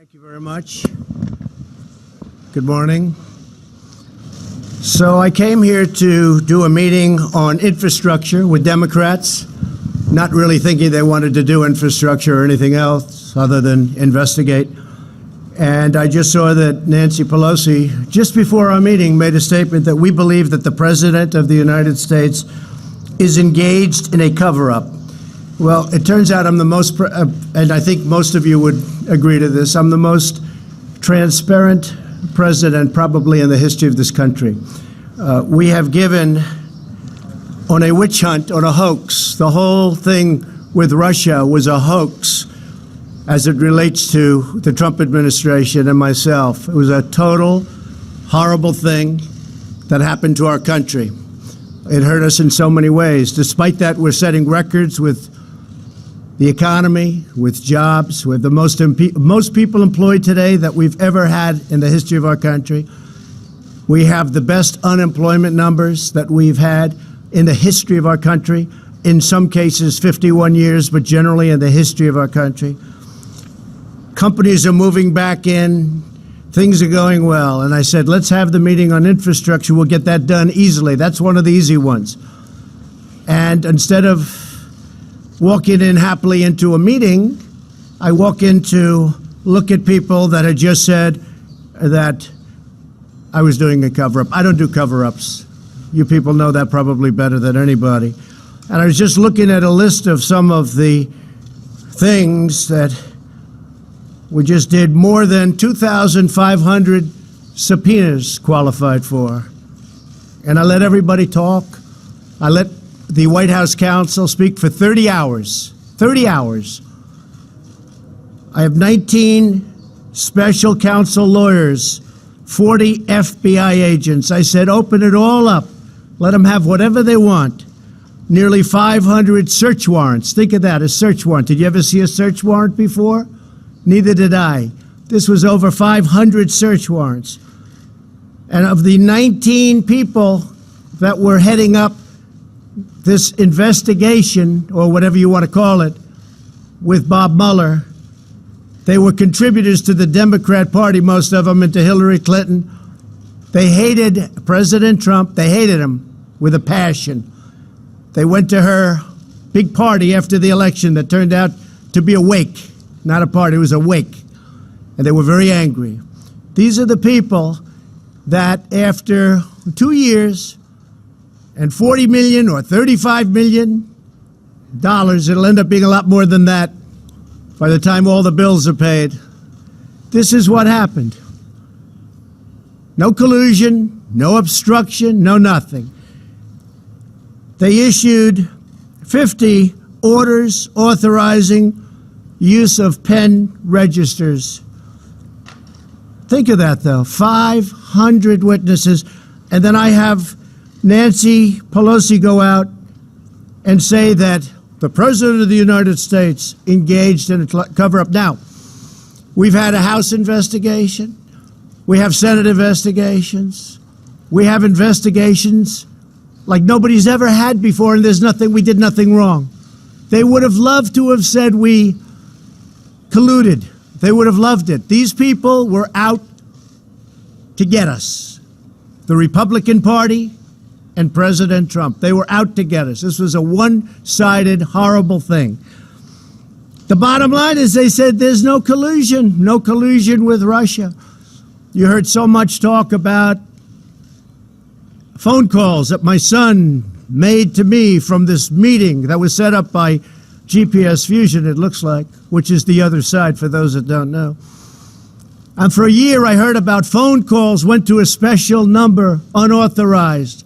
Thank you very much. Good morning. So I came here to do a meeting on infrastructure with Democrats, not really thinking they wanted to do infrastructure or anything else other than investigate. And I just saw that Nancy Pelosi, just before our meeting, made a statement that we believe that the President of the United States is engaged in a cover-up. Well, it turns out I'm the most, and I think most of you would agree to this, I'm the most transparent president probably in the history of this country. We have given on a witch hunt, on a hoax. The whole thing with Russia was a hoax as it relates to the Trump administration and myself. It was a total horrible thing that happened to our country. It hurt us in so many ways. Despite that, we're setting records with the economy, with jobs, with the most people employed today that we've ever had in the history of our country. We have the best unemployment numbers that we've had in the history of our country, in some cases 51 years, but generally in the history of our country. Companies are moving back in, things are going well, and I said, let's have the meeting on infrastructure, we'll get that done easily. That's one of the easy ones. And instead of walking in happily into a meeting, I walk in to look at people that had just said that I was doing a cover-up. I don't do cover-ups. You people know that probably better than anybody. And I was just looking at a list of some of the things that we just did. More than 2,500 subpoenas qualified for. And I let everybody talk. I let the White House counsel speak for 30 hours. 30 hours. I have 19 special counsel lawyers, 40 FBI agents. I said, open it all up. Let them have whatever they want. Nearly 500 search warrants. Think of that, a search warrant. Did you ever see a search warrant before? Neither did I. This was over 500 search warrants. And of the 19 people that were heading up this investigation, or whatever you want to call it, with Bob Mueller, they were contributors to the Democrat Party, most of them, and to Hillary Clinton. They hated President Trump. They hated him with a passion. They went to her big party after the election that turned out to be a wake. Not a party, it was a wake. And they were very angry. These are the people that after 2 years and 40 million or $35 million, it'll end up being a lot more than that by the time all the bills are paid. This is what happened. No collusion, no obstruction, no nothing. They issued 50 orders authorizing use of pen registers. Think of that, though. 500 witnesses. And then I have Nancy Pelosi go out and say that the President of the United States engaged in a cover-up. Now, we've had a House investigation. We have Senate investigations. We have investigations like nobody's ever had before, and we did nothing wrong. They would have loved to have said we colluded. They would have loved it. These people were out to get us. The Republican Party and President Trump. They were out to get us. This was a one-sided, horrible thing. The bottom line is they said there's no collusion with Russia. You heard so much talk about phone calls that my son made to me from this meeting that was set up by GPS Fusion, it looks like, which is the other side for those that don't know. And for a year I heard about phone calls went to a special number, unauthorized.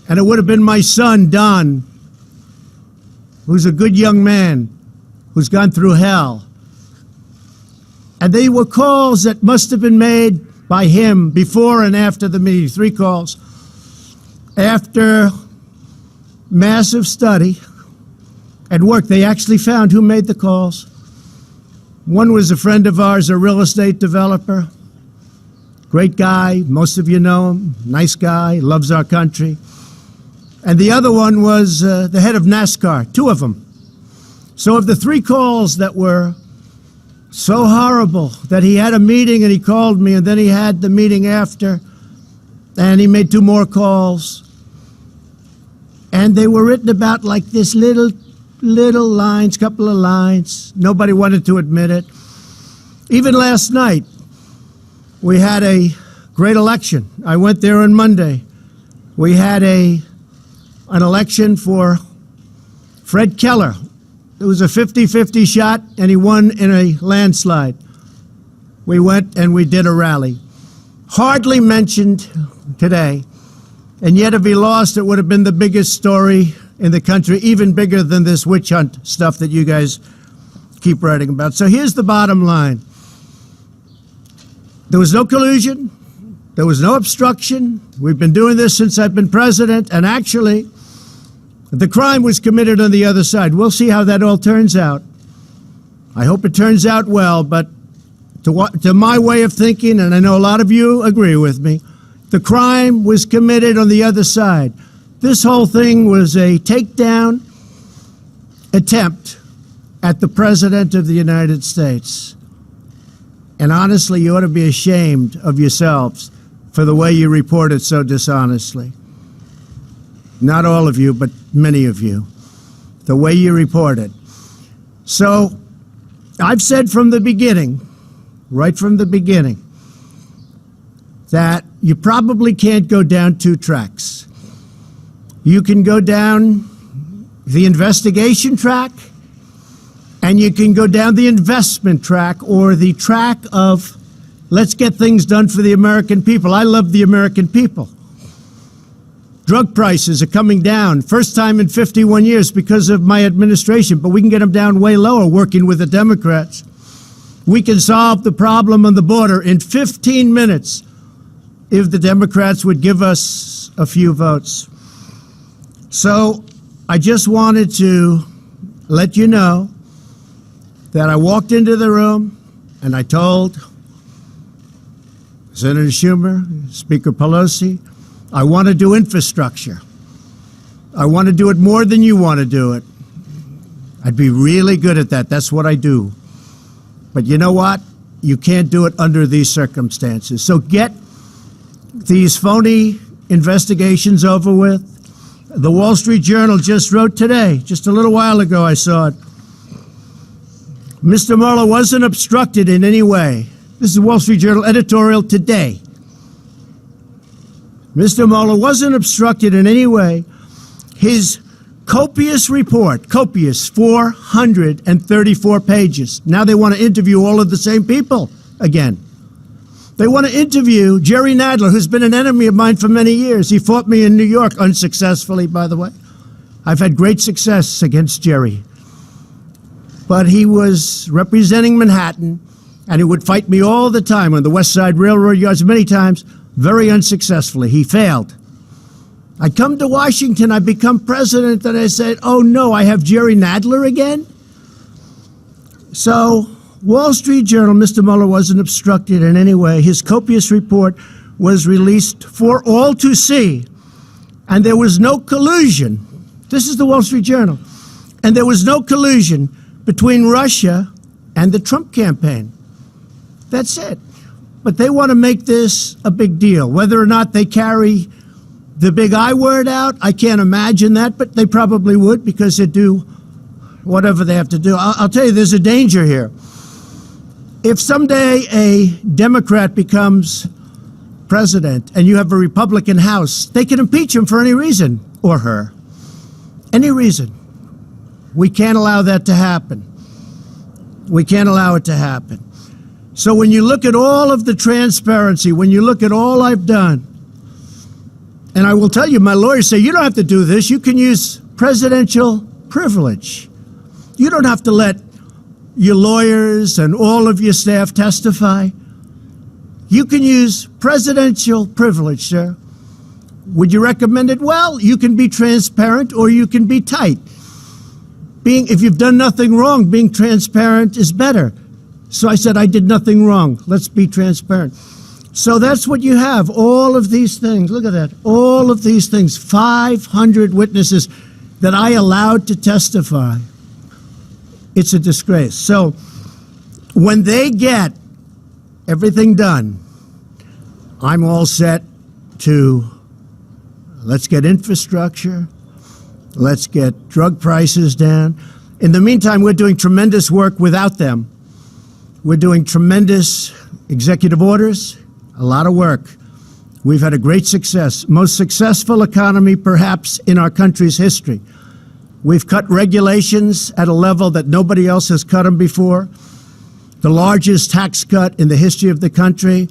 And it would have been my son, Don, who's a good young man, who's gone through hell. And they were calls that must have been made by him before and after the meeting, 3 calls. After massive study and work, they actually found who made the calls. One was a friend of ours, a real estate developer. Great guy, most of you know him, nice guy, loves our country. And the other one was the head of NASCAR, 2 of them. So of the 3 calls that were So horrible that he had a meeting and he called me, and then he had the meeting after, and he made 2 more calls. And they were written about like this little lines, couple of lines. Nobody wanted to admit it. Even last night, we had a great election. I went there on Monday. We had an election for Fred Keller. It was a 50-50 shot, and he won in a landslide. We went and we did a rally. Hardly mentioned today, and yet if he lost, it would have been the biggest story in the country, even bigger than this witch hunt stuff that you guys keep writing about. So here's the bottom line. There was no collusion. There was no obstruction. We've been doing this since I've been president, and actually, the crime was committed on the other side. We'll see how that all turns out. I hope it turns out well, but to my way of thinking, and I know a lot of you agree with me, the crime was committed on the other side. This whole thing was a takedown attempt at the President of the United States. And honestly, you ought to be ashamed of yourselves for the way you reported so dishonestly. Not all of you, but many of you. The way you reported. So, I've said from the beginning, right from the beginning, that you probably can't go down 2 tracks. You can go down the investigation track, and you can go down the investment track, or the track of let's get things done for the American people. I love the American people. Drug prices are coming down, first time in 51 years because of my administration, but we can get them down way lower working with the Democrats. We can solve the problem on the border in 15 minutes if the Democrats would give us a few votes. So I just wanted to let you know that I walked into the room and I told Senator Schumer, Speaker Pelosi, I want to do infrastructure. I want to do it more than you want to do it. I'd be really good at that. That's what I do. But you know what? You can't do it under these circumstances. So get these phony investigations over with. The Wall Street Journal just wrote today, just a little while ago I saw it. Mr. Mueller wasn't obstructed in any way. This is the Wall Street Journal editorial today. Mr. Mueller wasn't obstructed in any way. His copious report, copious, 434 pages. Now they want to interview all of the same people again. They want to interview Jerry Nadler, who's been an enemy of mine for many years. He fought me in New York, unsuccessfully, by the way. I've had great success against Jerry. But he was representing Manhattan, and he would fight me all the time on the West Side Railroad yards, many times, very unsuccessfully. He failed. I come to Washington, I become president, and I said, oh no, I have Jerry Nadler again? So, Wall Street Journal, Mr. Mueller wasn't obstructed in any way. His copious report was released for all to see, and there was no collusion. This is the Wall Street Journal. And there was no collusion between Russia and the Trump campaign. That's it. But they want to make this a big deal. Whether or not they carry the big I word out, I can't imagine that, but they probably would because they do whatever they have to do. I'll tell you, there's a danger here. If someday a Democrat becomes president and you have a Republican House, they can impeach him for any reason, or her. Any reason. We can't allow that to happen. We can't allow it to happen. So when you look at all of the transparency, when you look at all I've done, and I will tell you, my lawyers say, you don't have to do this. You can use presidential privilege. You don't have to let your lawyers and all of your staff testify. You can use presidential privilege, sir. Would you recommend it? Well, you can be transparent or you can be tight. If you've done nothing wrong, being transparent is better. So I said, I did nothing wrong. Let's be transparent. So that's what you have, all of these things. Look at that. All of these things, 500 witnesses that I allowed to testify. It's a disgrace. So when they get everything done, I'm all set to let's get infrastructure, let's get drug prices down. In the meantime, we're doing tremendous work without them. We're doing tremendous executive orders, a lot of work. We've had a great success, most successful economy perhaps in our country's history. We've cut regulations at a level that nobody else has cut them before. The largest tax cut in the history of the country.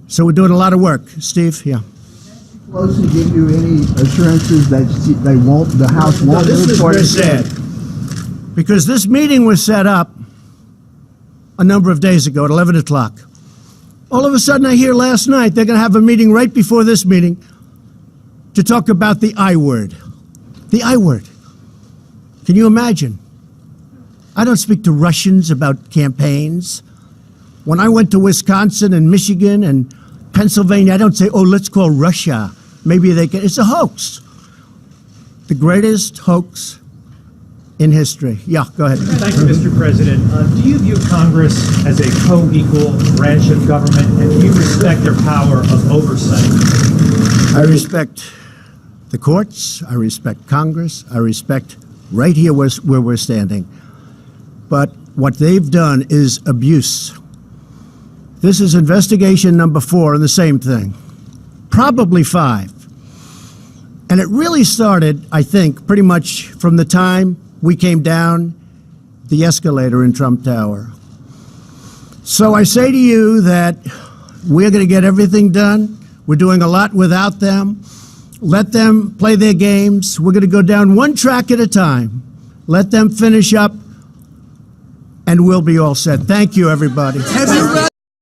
So we're doing a lot of work. Steve, yeah. Pelosi give you any assurances that the House won't This move is forward? very sad. Because this meeting was set up a number of days ago at 11 o'clock. All of a sudden, I hear last night they're going to have a meeting right before this meeting to talk about the I word. The I word. Can you imagine? I don't speak to Russians about campaigns. When I went to Wisconsin and Michigan and Pennsylvania, I don't say, oh, let's call Russia. Maybe they can. It's a hoax. The greatest hoax in history. Yeah, go ahead. Thank you, Mr. President. Do you view Congress as a co-equal branch of government, and do you respect their power of oversight? I respect the courts. I respect Congress. I respect right here where we're standing. But what they've done is abuse. This is investigation number 4 on the same thing. Probably 5. And it really started, I think, pretty much from the time we came down the escalator in Trump Tower. So I say to you that we're going to get everything done. We're doing a lot without them. Let them play their games. We're going to go down one track at a time. Let them finish up, and we'll be all set. Thank you, everybody.